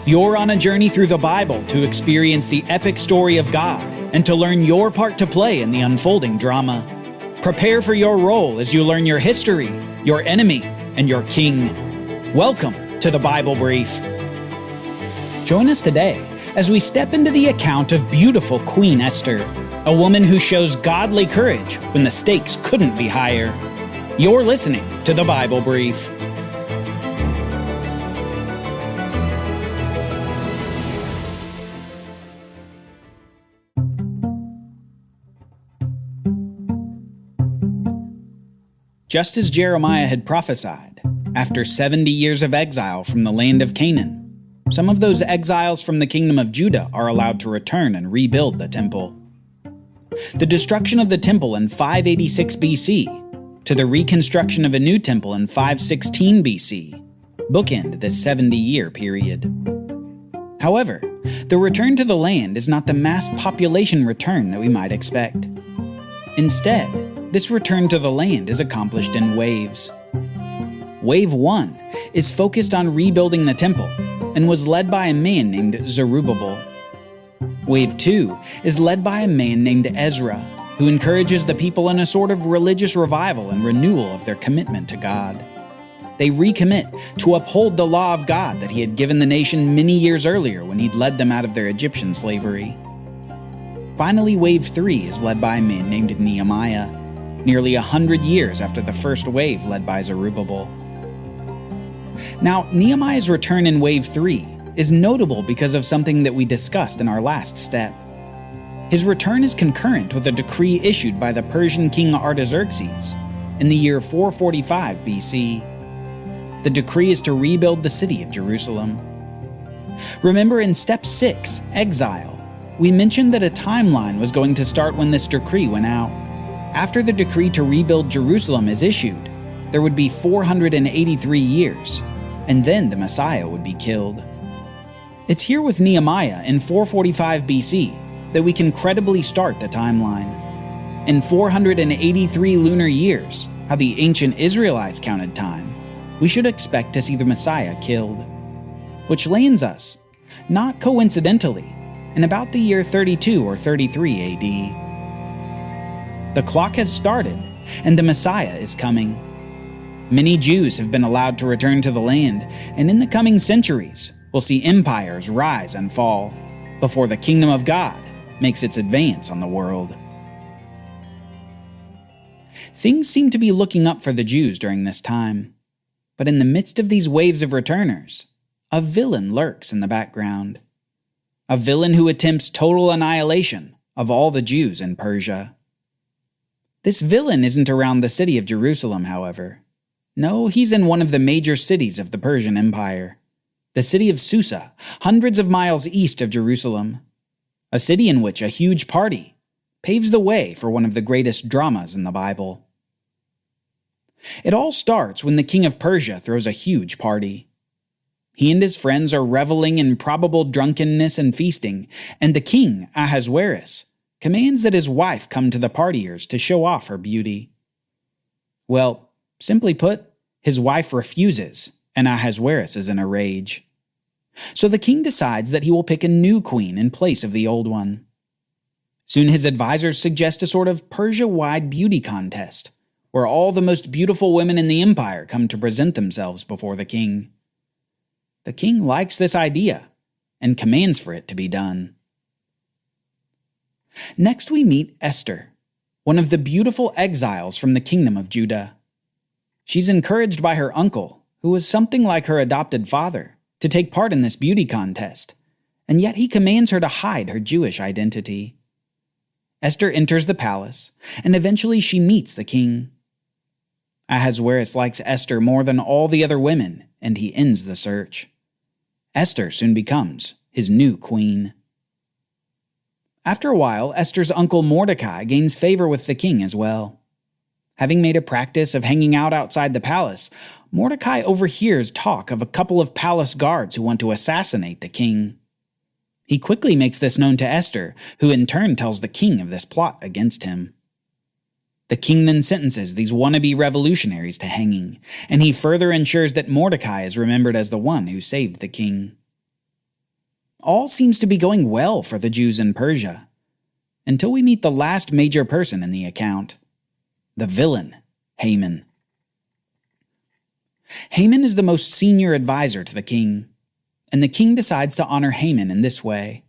You're on a journey through the Bible to experience the epic story of God and to learn your part to play in the unfolding drama. Prepare for your role as you learn your history, your enemy, and your king. Welcome to the Bible Brief. Join us today as we step into the account of beautiful Queen Esther, a woman who shows godly courage when the stakes couldn't be higher. You're listening to the Bible Brief. Just as Jeremiah had prophesied, after 70 years of exile from the land of Canaan, some of those exiles from the kingdom of Judah are allowed to return and rebuild the temple. The destruction of the temple in 586 BC to the reconstruction of a new temple in 516 BC bookend this 70-year period. However, the return to the land is not the mass population return that we might expect. Instead, this return to the land is accomplished in waves. Wave 1 is focused on rebuilding the temple and was led by a man named Zerubbabel. Wave 2 is led by a man named Ezra, who encourages the people in a sort of religious revival and renewal of their commitment to God. They recommit to uphold the law of God that he had given the nation many years earlier when he'd led them out of their Egyptian slavery. Finally, Wave 3 is led by a man named Nehemiah, nearly 100 years after the first wave led by Zerubbabel. Now, Nehemiah's return in Wave 3 is notable because of something that we discussed in our last step. His return is concurrent with a decree issued by the Persian king Artaxerxes in the year 445 BC. The decree is to rebuild the city of Jerusalem. Remember in Step 6, Exile, we mentioned that a timeline was going to start when this decree went out. After the decree to rebuild Jerusalem is issued, there would be 483 years, and then the Messiah would be killed. It's here with Nehemiah in 445 BC that we can credibly start the timeline. In 483 lunar years, how the ancient Israelites counted time, we should expect to see the Messiah killed. Which lands us, not coincidentally, in about the year 32 or 33 AD. The clock has started, and the Messiah is coming. Many Jews have been allowed to return to the land, and in the coming centuries, we'll see empires rise and fall before the kingdom of God makes its advance on the world. Things seem to be looking up for the Jews during this time, but in the midst of these waves of returners, a villain lurks in the background. A villain who attempts total annihilation of all the Jews in Persia. This villain isn't around the city of Jerusalem, however. No, he's in one of the major cities of the Persian Empire, the city of Susa, hundreds of miles east of Jerusalem, a city in which a huge party paves the way for one of the greatest dramas in the Bible. It all starts when the king of Persia throws a huge party. He and his friends are reveling in probable drunkenness and feasting, and the king, Ahasuerus, commands that his wife come to the partiers to show off her beauty. Well, simply put, his wife refuses, and Ahasuerus is in a rage. So the king decides that he will pick a new queen in place of the old one. Soon his advisors suggest a sort of Persia-wide beauty contest, where all the most beautiful women in the empire come to present themselves before the king. The king likes this idea, and commands for it to be done. Next we meet Esther, one of the beautiful exiles from the kingdom of Judah. She's encouraged by her uncle, who was something like her adopted father, to take part in this beauty contest, and yet he commands her to hide her Jewish identity. Esther enters the palace, and eventually she meets the king. Ahasuerus likes Esther more than all the other women, and he ends the search. Esther soon becomes his new queen. After a while, Esther's uncle Mordecai gains favor with the king as well. Having made a practice of hanging out outside the palace, Mordecai overhears talk of a couple of palace guards who want to assassinate the king. He quickly makes this known to Esther, who in turn tells the king of this plot against him. The king then sentences these wannabe revolutionaries to hanging, and he further ensures that Mordecai is remembered as the one who saved the king. All seems to be going well for the Jews in Persia, until we meet the last major person in the account, the villain, Haman. Haman is the most senior advisor to the king, and the king decides to honor Haman in this way.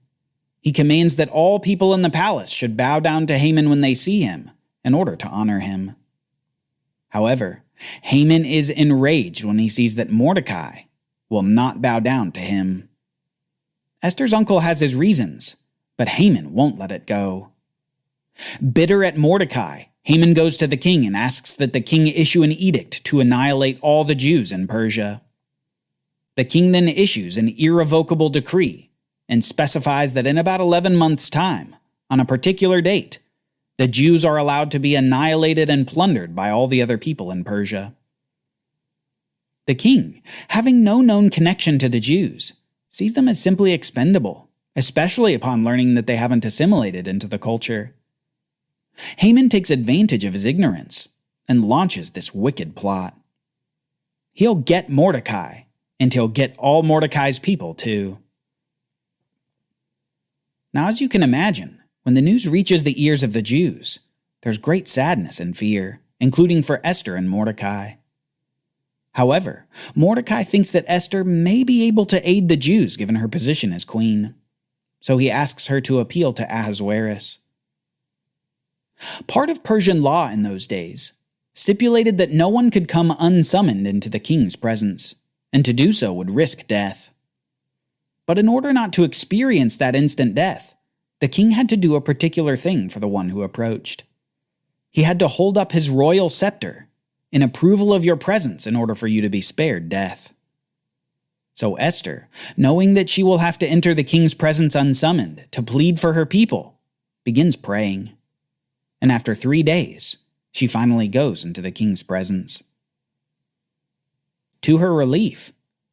He commands that all people in the palace should bow down to Haman when they see him, in order to honor him. However, Haman is enraged when he sees that Mordecai will not bow down to him. Esther's uncle has his reasons, but Haman won't let it go. Bitter at Mordecai, Haman goes to the king and asks that the king issue an edict to annihilate all the Jews in Persia. The king then issues an irrevocable decree and specifies that in about 11 months' time, on a particular date, the Jews are allowed to be annihilated and plundered by all the other people in Persia. The king, having no known connection to the Jews, sees them as simply expendable, especially upon learning that they haven't assimilated into the culture. Haman takes advantage of his ignorance and launches this wicked plot. He'll get Mordecai, and he'll get all Mordecai's people too. Now, as you can imagine, when the news reaches the ears of the Jews, there's great sadness and fear, including for Esther and Mordecai. However, Mordecai thinks that Esther may be able to aid the Jews given her position as queen, so he asks her to appeal to Ahasuerus. Part of Persian law in those days stipulated that no one could come unsummoned into the king's presence, and to do so would risk death. But in order not to experience that instant death, the king had to do a particular thing for the one who approached. He had to hold up his royal scepter in approval of your presence in order for you to be spared death. So Esther, knowing that she will have to enter the king's presence unsummoned to plead for her people, begins praying. And after 3 days, she finally goes into the king's presence. To her relief,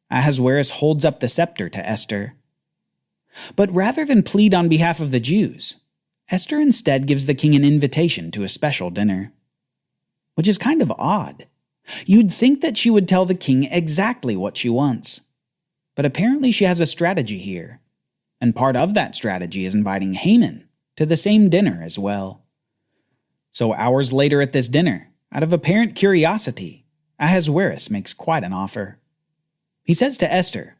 Ahasuerus holds up the scepter to Esther. But rather than plead on behalf of the Jews, Esther instead gives the king an invitation to a special dinner. Which is kind of odd. You'd think that she would tell the king exactly what she wants. But apparently she has a strategy here, and part of that strategy is inviting Haman to the same dinner as well. So hours later at this dinner, out of apparent curiosity, Ahasuerus makes quite an offer. He says to Esther,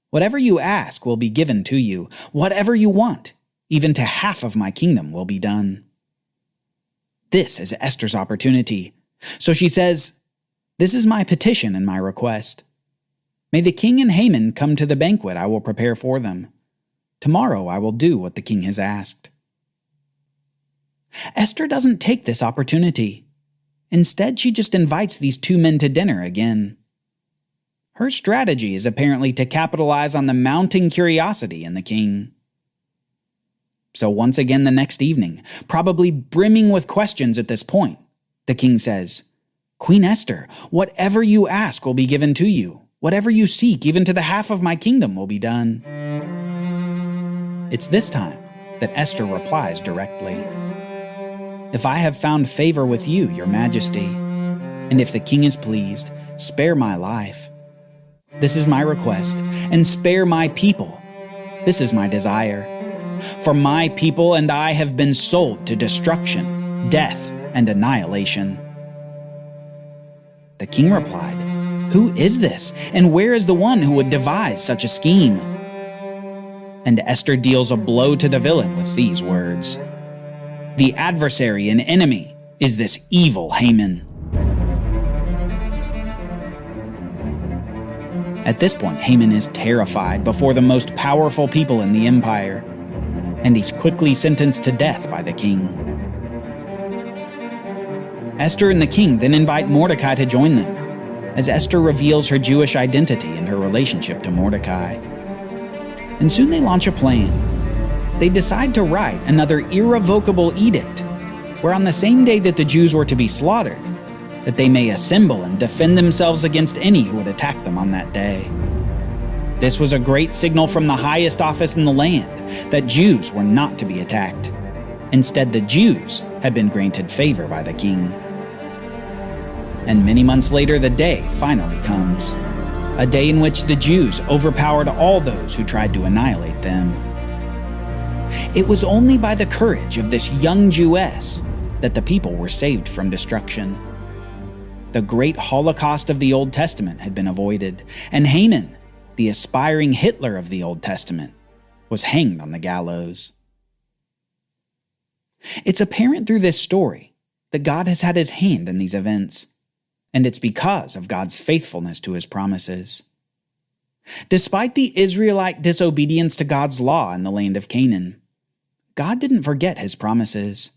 "Whatever you ask will be given to you. Whatever you want, even to half of my kingdom, will be done." This is Esther's opportunity. So she says, "This is my petition and my request. May the king and Haman come to the banquet I will prepare for them. Tomorrow I will do what the king has asked." Esther doesn't take this opportunity. Instead, she just invites these two men to dinner again. Her strategy is apparently to capitalize on the mounting curiosity in the king. So once again the next evening, probably brimming with questions at this point, the king says, "Queen Esther, whatever you ask will be given to you. Whatever you seek, even to the half of my kingdom, will be done." It's this time that Esther replies directly. "If I have found favor with you, your majesty, and if the king is pleased, spare my life. This is my request, and spare my people. This is my desire. For my people and I have been sold to destruction, death, and annihilation." The king replied, "Who is this, and where is the one who would devise such a scheme?" And Esther deals a blow to the villain with these words, "The adversary and enemy is this evil Haman." At this point, Haman is terrified before the most powerful people in the empire, and he's quickly sentenced to death by the king. Esther and the king then invite Mordecai to join them, as Esther reveals her Jewish identity and her relationship to Mordecai. And soon they launch a plan. They decide to write another irrevocable edict, where on the same day that the Jews were to be slaughtered, that they may assemble and defend themselves against any who would attack them on that day. This was a great signal from the highest office in the land that Jews were not to be attacked. Instead, the Jews had been granted favor by the king. And many months later, the day finally comes. a day in which the Jews overpowered all those who tried to annihilate them. It was only by the courage of this young Jewess that the people were saved from destruction. The great holocaust of the Old Testament had been avoided, and Haman, the aspiring Hitler of the Old Testament, was hanged on the gallows. It's apparent through this story that God has had his hand in these events, and it's because of God's faithfulness to his promises. Despite the Israelite disobedience to God's law in the land of Canaan, God didn't forget his promises,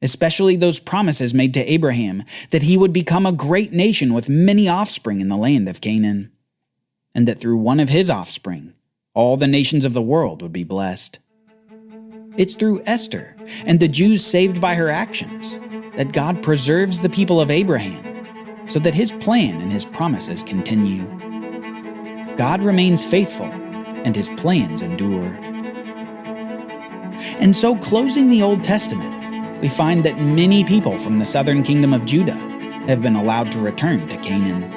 especially those promises made to Abraham that he would become a great nation with many offspring in the land of Canaan, and that through one of his offspring, all the nations of the world would be blessed. It's through Esther and the Jews saved by her actions that God preserves the people of Abraham so that his plan and his promises continue. God remains faithful and his plans endure. And so, closing the Old Testament, we find that many people from the southern kingdom of Judah have been allowed to return to Canaan.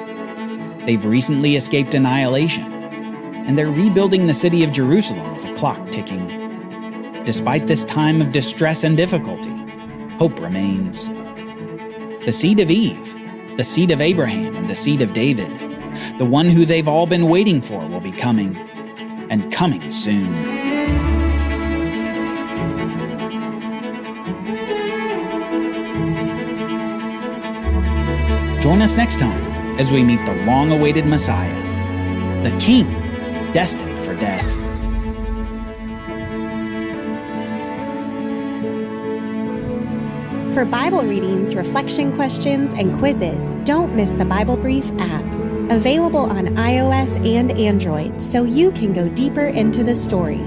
They've recently escaped annihilation, and they're rebuilding the city of Jerusalem with a clock ticking. Despite this time of distress and difficulty, hope remains. The seed of Eve, the seed of Abraham, and the seed of David, the one who they've all been waiting for, will be coming, and coming soon. Join us next time as we meet the long-awaited Messiah, the King destined for death. For Bible readings, reflection questions, and quizzes, don't miss the Bible Brief app. Available on iOS and Android so you can go deeper into the story.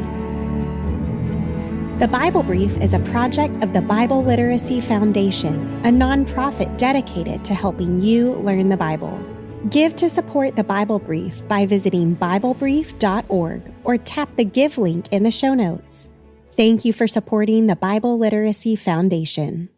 The Bible Brief is a project of the Bible Literacy Foundation, a nonprofit dedicated to helping you learn the Bible. Give to support the Bible Brief by visiting BibleBrief.org or tap the Give link in the show notes. Thank you for supporting the Bible Literacy Foundation.